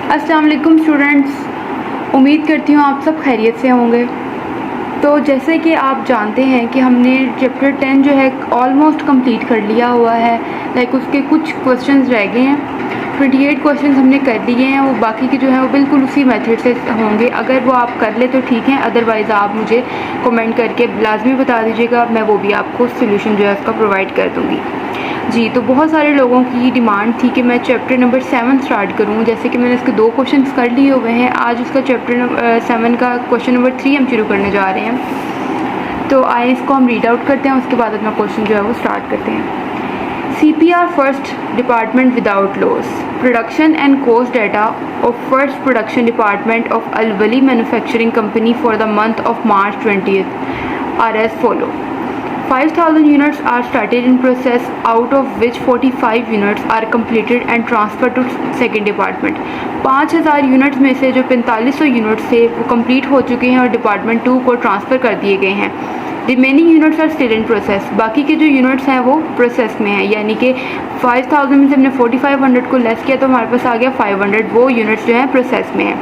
अस्सलाम वालेकुम स्टूडेंट्स, उम्मीद करती हूँ आप सब खैरियत से होंगे। तो जैसे कि आप जानते हैं कि हमने चैप्टर 10 जो है ऑलमोस्ट कंप्लीट कर लिया हुआ है। लाइक उसके कुछ क्वेश्चंस रह गए हैं। 28 क्वेश्चंस हमने कर दिए हैं, वो बाकी के जो हैं वो बिल्कुल उसी मेथड से होंगे। अगर वो आप कर ले तो ठीक है, अदरवाइज़ आप मुझे कमेंट करके लाजमी बता दीजिएगा, मैं वो भी आपको सोल्यूशन जो है उसका प्रोवाइड कर दूँगी। जी, तो बहुत सारे लोगों की डिमांड थी कि मैं चैप्टर नंबर 7 स्टार्ट करूं। जैसे कि मैंने इसके 2 क्वेश्चंस कर लिए हुए हैं। आज उसका चैप्टर 7 का क्वेश्चन नंबर 3 हम शुरू करने जा रहे हैं। तो आइए इसको हम रीड आउट करते हैं, उसके बाद अपना क्वेश्चन जो है वो स्टार्ट करते हैं। CPR first department without loss. Production and cost data of first production department of Al Wali Manufacturing Company for the month of March 20th are as follow. 5,000 units are started in process, out of which 45 units are completed and transferred to second department. 5,000 units में से जो 4500 units थे वो complete हो चुके हैं और department 2 को ट्रांसफ़र कर दिए गए हैं। Remaining units are still in process. बाकी के जो यूनिट्स हैं वो प्रोसेस में हैं, यानी कि 5,000 में से हमने 4500 को लेस किया तो हमारे पास आ गया 500। वो यूनिट्स जो हैं प्रोसेस में हैं।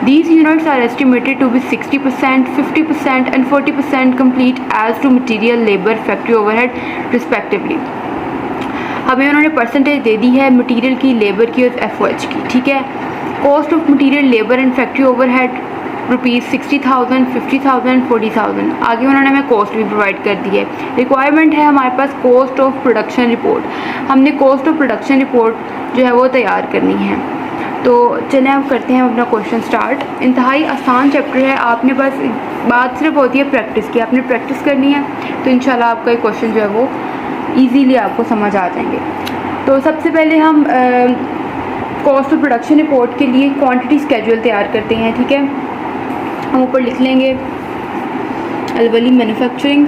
These units are estimated to be 60%, 50% and 40% complete as to material, labour, factory overhead respectively. हमें उन्होंने परसेंटेज दे दी है मटीरियल की, लेबर की और FOH की। ठीक है, cost of material, labour and factory overhead ₹60,000, 50,000, 40,000। आगे उन्होंने हमें कॉस्ट भी प्रोवाइड कर दी है। रिक्वायरमेंट है हमारे पास कॉस्ट ऑफ प्रोडक्शन रिपोर्ट। हमने कॉस्ट ऑफ प्रोडक्शन रिपोर्ट जो है वो तैयार करनी है। तो चलें अब करते हैं अपना क्वेश्चन स्टार्ट। इंतहाई आसान चैप्टर है, आपने बस बात सिर्फ होती है प्रैक्टिस की। आपने प्रैक्टिस करनी है तो इंशाल्लाह आपका ये क्वेश्चन जो है वो ईजीली आपको समझ आ जाएंगे। तो सबसे पहले हम कॉस्ट ऑफ प्रोडक्शन रिपोर्ट के लिए क्वांटिटी स्केड्यूल तैयार करते हैं। ठीक है, हम ऊपर लिख लेंगे अल वली मैन्युफैक्चरिंग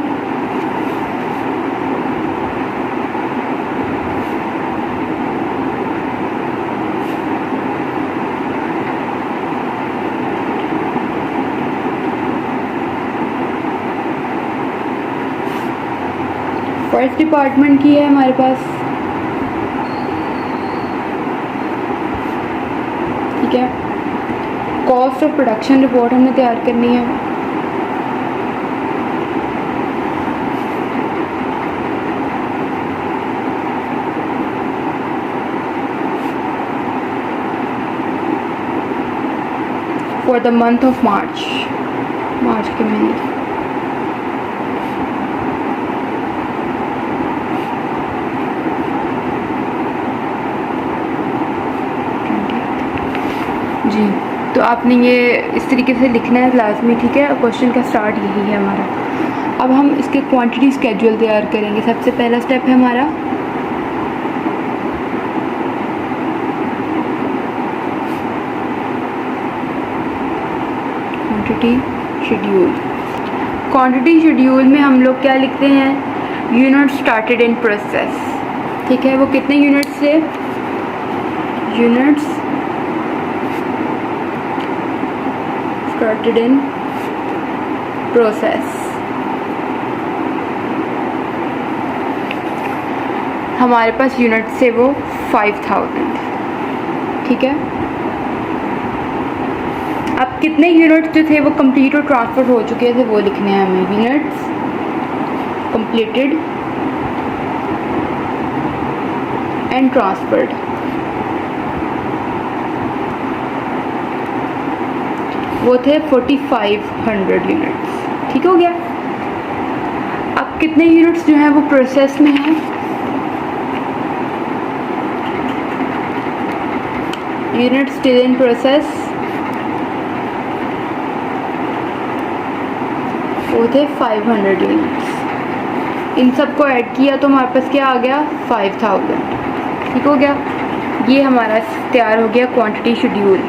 फर्स्ट डिपार्टमेंट की है हमारे पास। ठीक है, कॉस्ट ऑफ प्रोडक्शन रिपोर्ट हमने तैयार करनी है। For the month of March, March के महीने। जी, तो आपने ये इस तरीके से लिखना है लाजमी। ठीक है, क्वेश्चन का स्टार्ट यही है हमारा। अब हम इसके क्वांटिटी स्केड्यूल तैयार करेंगे। सबसे पहला स्टेप है हमारा क्वांटिटी शेड्यूल। क्वांटिटी शेड्यूल में हम लोग क्या लिखते हैं? Unit started in process. ठीक है, वो कितने यूनिट्स थे? Units started in process। हमारे पास यूनिट से वो 5,000। ठीक है, अब कितने यूनिट्स जो थे वो कंप्लीट और ट्रांसफर हो चुके थे वो लिखने हैं हमें। Units completed and transferred. वो थे 4500 यूनिट्स। ठीक हो गया। अब कितने यूनिट्स जो हैं वो प्रोसेस में हैं? यूनिट्स स्टिल इन प्रोसेस, वो थे 500 यूनिट्स। इन सबको ऐड किया तो हमारे पास क्या आ गया? 5000। ठीक हो गया, ये हमारा तैयार हो गया क्वांटिटी शेड्यूल।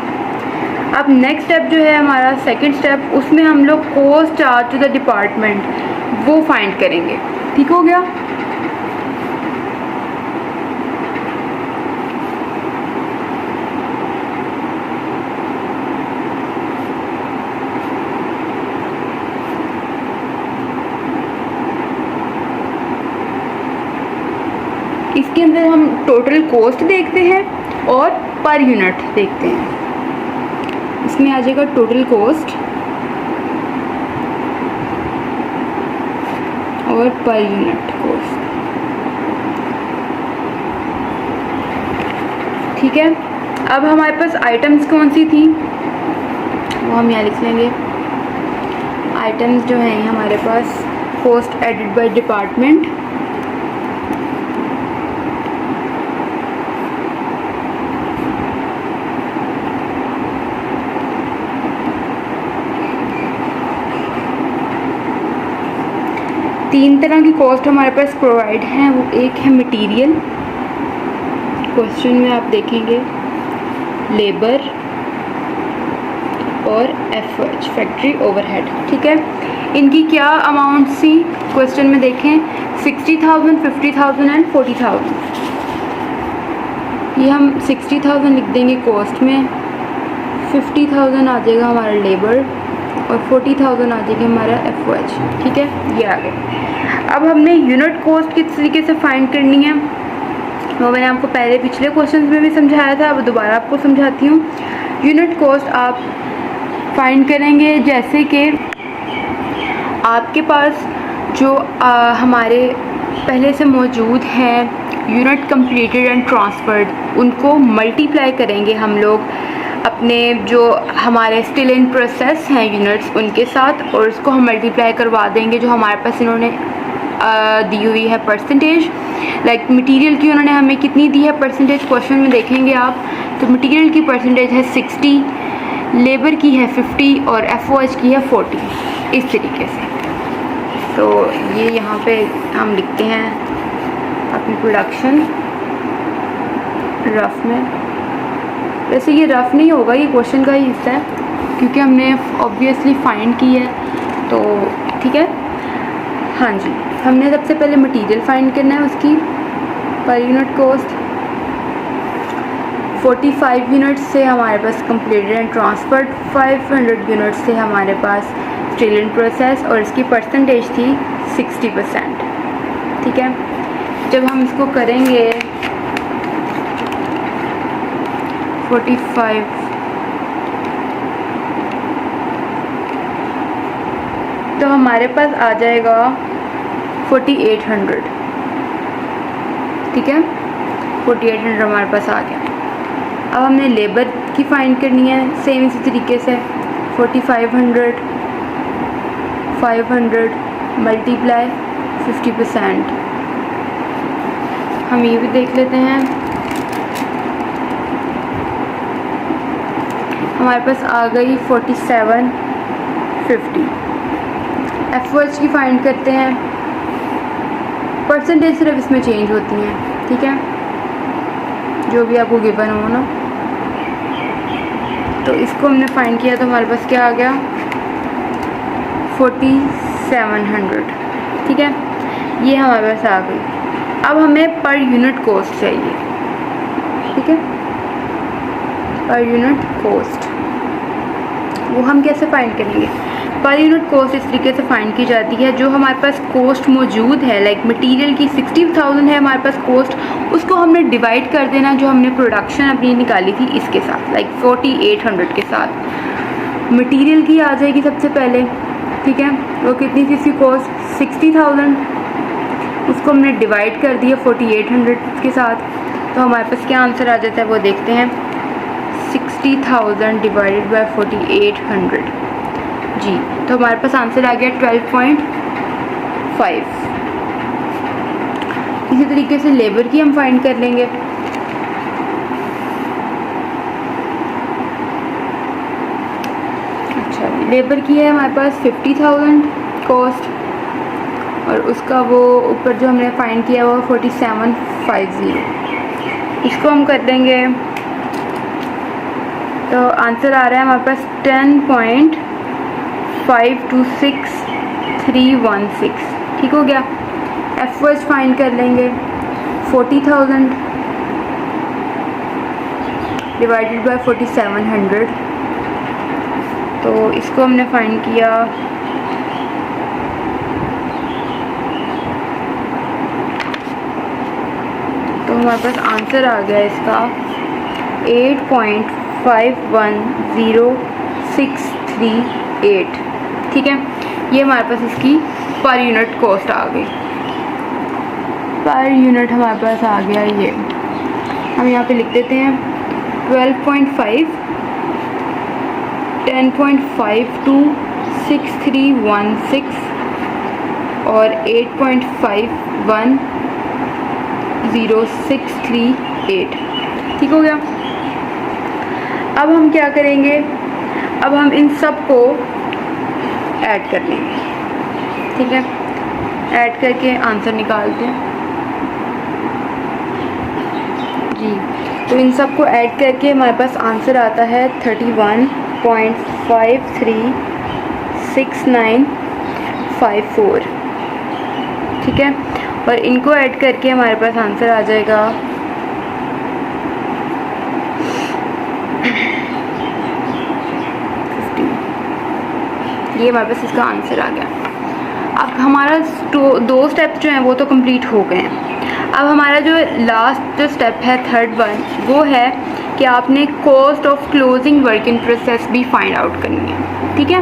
अब नेक्स्ट स्टेप जो है हमारा सेकंड स्टेप, उसमें हम लोग cost charge to the department वो फाइंड करेंगे। ठीक हो गया। इसके अंदर हम टोटल कॉस्ट देखते हैं और पर यूनिट देखते हैं। इसमें आ जाएगा टोटल कॉस्ट और पर यूनिट कॉस्ट। ठीक है, अब हमारे पास आइटम्स कौन सी थी वो हम यहाँ लिख लेंगे। आइटम्स जो हैं हमारे पास कॉस्ट एडेड बाय डिपार्टमेंट, तीन तरह की कॉस्ट हमारे पास प्रोवाइड हैं। वो एक है मटेरियल, क्वेश्चन में आप देखेंगे लेबर और एफएच फैक्ट्री ओवरहेड। ठीक है, इनकी क्या अमाउंट सी क्वेश्चन में देखें 60,000, 50,000 एंड 40,000। ये हम 60,000 लिख देंगे कॉस्ट में, 50,000 आ जाएगा हमारा लेबर और 40,000 आ जाएगा हमारा एफओएच। ठीक है, ये आ गया। अब हमने यूनिट कॉस्ट किस तरीके से फाइंड करनी है वो मैंने आपको पहले पिछले क्वेश्चंस में भी समझाया था, अब दोबारा आपको समझाती हूँ। यूनिट कॉस्ट आप फाइंड करेंगे जैसे कि आपके पास जो हमारे पहले से मौजूद हैं यूनिट कंप्लीटेड एंड ट्रांसफर्ड, उनको मल्टीप्लाई करेंगे हम लोग अपने जो हमारे स्टिल इन प्रोसेस हैं यूनिट्स उनके साथ, और उसको हम मल्टीप्लाई करवा देंगे जो हमारे पास इन्होंने दी हुई है परसेंटेज। लाइक मटेरियल की उन्होंने हमें कितनी दी है परसेंटेज, क्वेश्चन में देखेंगे आप तो मटेरियल की परसेंटेज है 60, लेबर की है 50 और एफओएच की है 40, इस तरीके से। तो ये यहाँ पे हम लिखते हैं अपनी प्रोडक्शन रफ में। वैसे ये रफ नहीं होगा, ये क्वेश्चन का ही हिस्सा है क्योंकि हमने ऑब्वियसली फाइंड की है, तो ठीक है। हाँ जी, हमने सबसे पहले मटेरियल फाइंड करना है, उसकी पर यूनिट कॉस्ट 45 यूनिट्स से हमारे पास कंप्लीटेड एंड ट्रांसफर्ड, 500 यूनिट्स से हमारे पास स्टिल इन प्रोसेस और इसकी परसेंटेज थी 60%। ठीक है, जब हम इसको करेंगे 45 तो हमारे पास आ जाएगा 4800। ठीक है, 4800 हमारे पास आ गया। अब हमने लेबर की फाइंड करनी है सेम इसी तरीके से 4500 500 मल्टीप्लाई 50%। हम ये भी देख लेते हैं, हमारे पास आ गई 4750। एफओएच की फाइंड करते हैं, परसेंटेज सिर्फ इसमें चेंज होती हैं। ठीक है, जो भी आपको गिवन हो ना, तो इसको हमने फाइंड किया तो हमारे पास क्या आ गया 4700। ठीक है, ये हमारे पास आ गई। अब हमें पर यूनिट कॉस्ट चाहिए। ठीक है, पर यूनिट कॉस्ट वो हम कैसे फाइंड करेंगे? पर यूनिट कॉस्ट इस तरीके से फाइंड की जाती है, जो हमारे पास कॉस्ट मौजूद है, लाइक मटेरियल की 60,000 है हमारे पास कॉस्ट, उसको हमने डिवाइड कर देना जो हमने प्रोडक्शन अपनी निकाली थी इसके साथ, लाइक 4800 के साथ। मटेरियल की आ जाएगी सबसे पहले। ठीक है, वो कितनी थी इसकी कॉस्ट 60,000, उसको हमने डिवाइड कर दिया 4800 के साथ, तो हमारे पास क्या आंसर आ जाता है वो देखते हैं। 60,000 डिवाइडेड बाय 4800 जी, तो हमारे पास आंसर आ गया 12.5। इसी तरीके से लेबर की हम फाइंड कर लेंगे। अच्छा, लेबर की है हमारे पास 50,000 कॉस्ट और उसका वो ऊपर जो हमने फाइंड किया वो 4750। इसको हम कर देंगे तो आंसर आ रहा है हमारे पास 10.526316। ठीक हो गया। एफओएच फाइंड कर लेंगे 40,000 डिवाइडेड बाय 4700, तो इसको हमने फाइंड किया तो हमारे पास आंसर आ गया इसका 8.5 510,638। ठीक है, ये हमारे पास इसकी पर यूनिट कॉस्ट आ गई। पर यूनिट हमारे पास आ गया ये। हम यहाँ पे लिख देते हैं 12.5, 10.52, 6316 और 8.510638। ठीक हो गया। अब हम क्या करेंगे, अब हम इन सब को ऐड कर लेंगे। ठीक है, ऐड करके आंसर निकालते हैं जी। तो इन सब को ऐड करके हमारे पास आंसर आता है 31.536954। ठीक है, और इनको ऐड करके हमारे पास आंसर आ जाएगा 50। ये हमारे पास इसका आंसर आ गया। अब हमारा दो स्टेप जो हैं वो तो कंप्लीट हो गए हैं। अब हमारा जो लास्ट स्टेप है, थर्ड वन, वो है कि आपने cost of closing work in process भी फाइंड आउट करनी है। ठीक है,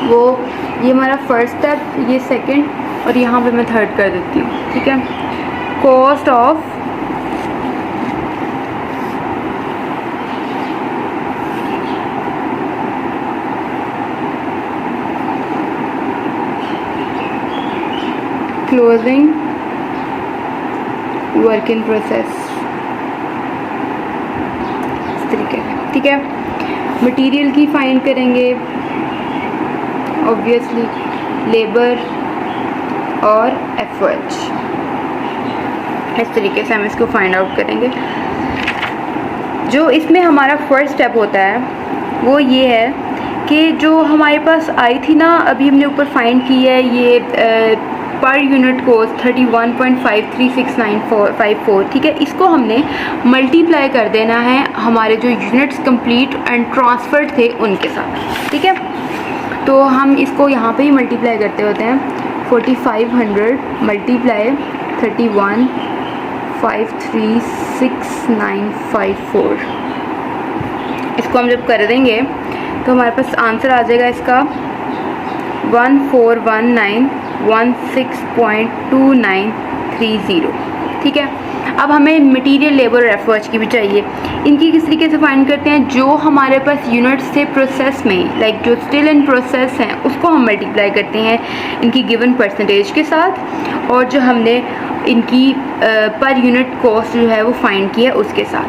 वो ये हमारा फर्स्ट स्टेप, ये सेकंड, और यहाँ पे मैं थर्ड कर देती हूँ। ठीक है, cost of closing work in process, इस तरीके से। ठीक है, मटेरियल की फाइंड करेंगे ऑब्वियसली, लेबर और एफर्ट। इस तरीके से हम इसको फाइंड आउट करेंगे। जो इसमें हमारा फर्स्ट स्टेप होता है वो ये है कि जो हमारे पास आई थी ना, अभी हमने ऊपर फाइंड की है ये पर यूनिट कॉस्ट 31.536954। ठीक है, इसको हमने मल्टीप्लाई कर देना है हमारे जो यूनिट्स कंप्लीट एंड ट्रांसफर्ड थे उनके साथ। ठीक है, तो हम इसको यहाँ पे ही मल्टीप्लाई करते होते हैं। 4500 मल्टीप्लाई 31.536954। इसको हम जब कर देंगे तो हमारे पास आंसर आ जाएगा इसका 141916.2930। ठीक है, अब हमें मटेरियल, लेबर और एफर्ट की भी चाहिए। इनकी किस तरीके से फाइंड करते हैं, जो हमारे पास यूनिट्स थे प्रोसेस में, लाइक जो स्टिल इन प्रोसेस हैं, उसको हम मल्टीप्लाई करते हैं इनकी गिवन परसेंटेज के साथ, और जो हमने इनकी पर यूनिट कॉस्ट जो है वो फाइंड की है उसके साथ।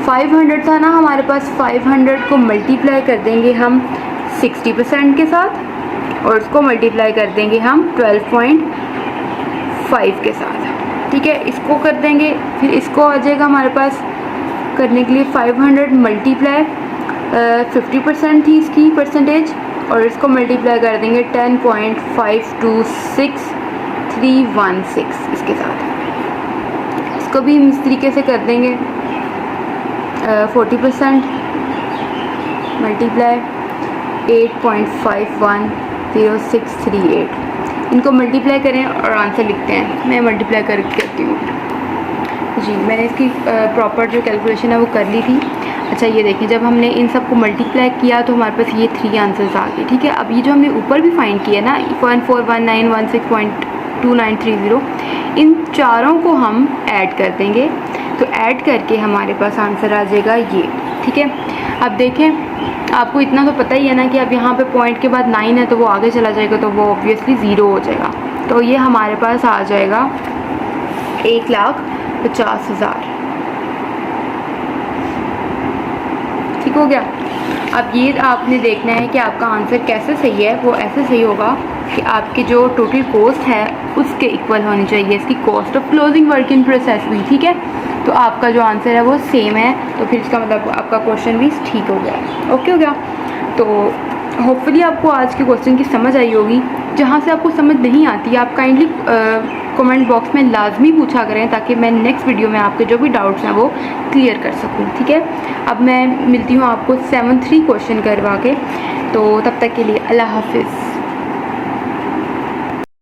500 था ना हमारे पास, 500 को मल्टीप्लाई कर देंगे हम 60% के साथ, और उसको मल्टीप्लाई कर देंगे हम 12.5 के साथ। ठीक है, इसको कर देंगे, फिर इसको आ जाएगा हमारे पास करने के लिए 500 मल्टीप्लाई 50% थी इसकी परसेंटेज, और इसको मल्टीप्लाई कर देंगे 10.526316 इसके साथ। इसको भी हम इस तरीके से कर देंगे 40% मल्टीप्लाई 8.510638। इनको मल्टीप्लाई करें और आंसर लिखते हैं। मैं मल्टीप्लाई करती हूँ जी। मैंने इसकी प्रॉपर जो कैलकुलेशन है वो कर ली थी। अच्छा, ये देखिए, जब हमने इन सब को मल्टीप्लाई किया तो हमारे पास ये 3 आंसर्स आ गए। ठीक है, अब ये जो हमने ऊपर भी फाइंड किया ना 141916.2930, इन चारों को हम ऐड कर देंगे। तो ऐड करके हमारे पास आंसर आ जाएगा ये। ठीक है, अब देखें, आपको इतना तो पता ही है ना कि अब यहाँ पे पॉइंट के बाद 9 है तो वो आगे चला जाएगा, तो वो ऑब्वियसली 0 हो जाएगा। तो ये हमारे पास आ जाएगा 1,50,000। ठीक हो गया। अब ये आपने देखना है कि आपका आंसर कैसे सही है। वो ऐसे सही होगा कि आपकी जो टोटल कॉस्ट है उसके इक्वल होनी चाहिए इसकी cost of closing work in process भी। ठीक है, तो आपका जो आंसर है वो सेम है, तो फिर इसका मतलब आपका क्वेश्चन भी ठीक हो गया। ओके हो गया। तो होपफुली आपको आज के क्वेश्चन की समझ आई होगी। जहाँ से आपको समझ नहीं आती आप काइंडली कमेंट बॉक्स में लाजमी पूछा करें, ताकि मैं नेक्स्ट वीडियो में आपके जो भी डाउट्स हैं वो क्लियर कर सकूं। ठीक है, अब मैं मिलती हूँ आपको 7-3 क्वेश्चन करवा के। तो तब तक के लिए अल्लाह हाफिज़।